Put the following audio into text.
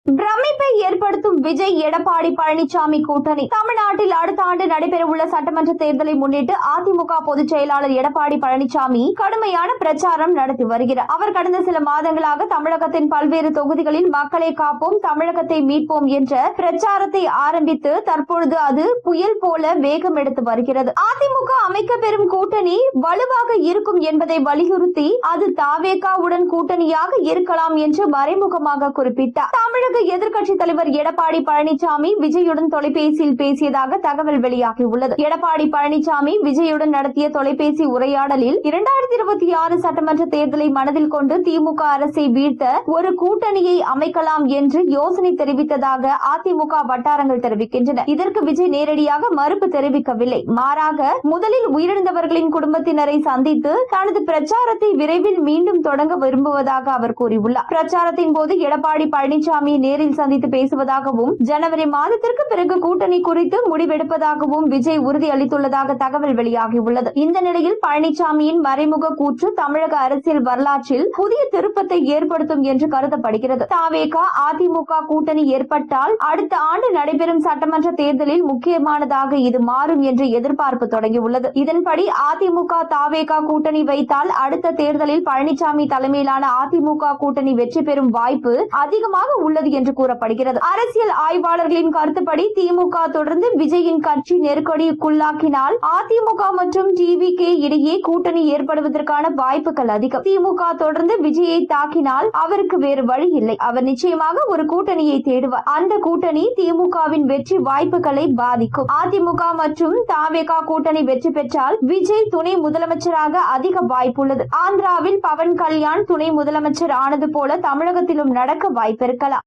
பிரமிப்பை ஏற்படுத்தும் விஜய் எடப்பாடி பழனிசாமி கூட்டணி. தமிழ்நாட்டில் அடுத்த ஆண்டு நடைபெறவுள்ள சட்டமன்ற தேர்தலை முன்னிட்டு அதிமுக பொதுச் செயலாளர் எடப்பாடி பழனிசாமி கடுமையான பிரச்சாரம் நடத்தி வருகிறார். அவர் கடந்த சில மாதங்களாக தமிழகத்தின் பல்வேறு தொகுதிகளில் மக்களை காப்போம், தமிழகத்தை மீட்போம் என்ற பிரச்சாரத்தை ஆரம்பித்து தற்பொழுது அது புயல் போல வேகம் எடுத்து வருகிறது. அதிமுக அமைக்க பெறும் கூட்டணி வலுவாக இருக்கும் என்பதை வலியுறுத்தி அது தாவேகாவுடன் கூட்டணியாக இருக்கலாம் என்று மறைமுகமாக குறிப்பிட்டார். தமிழக எதிர்க்கட்சி தலைவர் எடப்பாடி பழனிசாமி விஜயுடன் தொலைபேசியில் பேசியதாக தகவல் வெளியாகியுள்ளது. எடப்பாடி பழனிசாமி விஜயுடன் நடத்திய தொலைபேசி உரையாடலில் 2026 சட்டமன்ற தேர்தலை மனதில் கொண்டு திமுக அரசை வீழ்த்த ஒரு கூட்டணியை அமைக்கலாம் என்று யோசனை தெரிவித்ததாக அதிமுக வட்டாரங்கள் தெரிவிக்கின்றன. இதற்கு விஜய் நேரடியாக மறுப்பு தெரிவிக்கவில்லை. மாறாக முதலில் உயிரிழந்தவர்களின் குடும்பத்தினரை சந்தித்து தனது பிரச்சாரத்தை விரைவில் மீண்டும் தொடங்க விரும்புவதாக அவர் கூறியுள்ளார். பிரச்சாரத்தின் போது எடப்பாடி பழனிசாமி நேரில் சந்தித்து பேசுவதாகவும் ஜனவரி மாதத்திற்கு பிறகு கூட்டணி குறித்து முடிவெடுப்பதாகவும் விஜய் உறுதியளித்துள்ளதாக தகவல் வெளியாகியுள்ளது. இந்த நிலையில் பழனிசாமியின் மறைமுக கூற்று தமிழக அரசியல் வரலாற்றில் புதிய திருப்பத்தை ஏற்படுத்தும் என்று கருதப்படுகிறது. தாவேகா அதிமுக கூட்டணி ஏற்பட்டால் அடுத்த ஆண்டு நடைபெறும் சட்டமன்ற தேர்தலில் முக்கியமானதாக இது மாறும் என்று எதிர்பார்ப்பு தொடங்கியுள்ளது. இதன்படி அதிமுக தாவேகா கூட்டணி வைத்தால் அடுத்த தேர்தலில் பழனிசாமி தலைமையிலான அதிமுக கூட்டணி வெற்றி பெறும் வாய்ப்பு அதிகமாக உள்ளது என்று கூறப்படுகிறது. அரசியல் ஆய்வாளர்களின் கருத்துப்படி திமுக தொடர்ந்து விஜயின் கட்சி நெருக்கடிக்குள்ளாக்கினால் அதிமுக மற்றும் டிவிகே இடையே கூட்டணி ஏற்படுவதற்கான வாய்ப்புகள் அதிகம். திமுக தொடர்ந்து விஜயை தாக்கினால் அவருக்கு வேறு வழி இல்லை. அவர் நிச்சயமாக ஒரு கூட்டணியை தேடுவார். அந்த கூட்டணி திமுகவின் வெற்றி வாய்ப்புகளை பாதிக்கும். அதிமுக மற்றும் தாவேகா கூட்டணி வெற்றி பெற்றால் விஜய் துணை முதலமைச்சராக அதிக வாய்ப்புள்ளது. ஆந்திராவில் பவன் கல்யாண் துணை முதலமைச்சர் ஆனது போல தமிழகத்திலும் நடக்க வாய்ப்பிருக்கலாம்.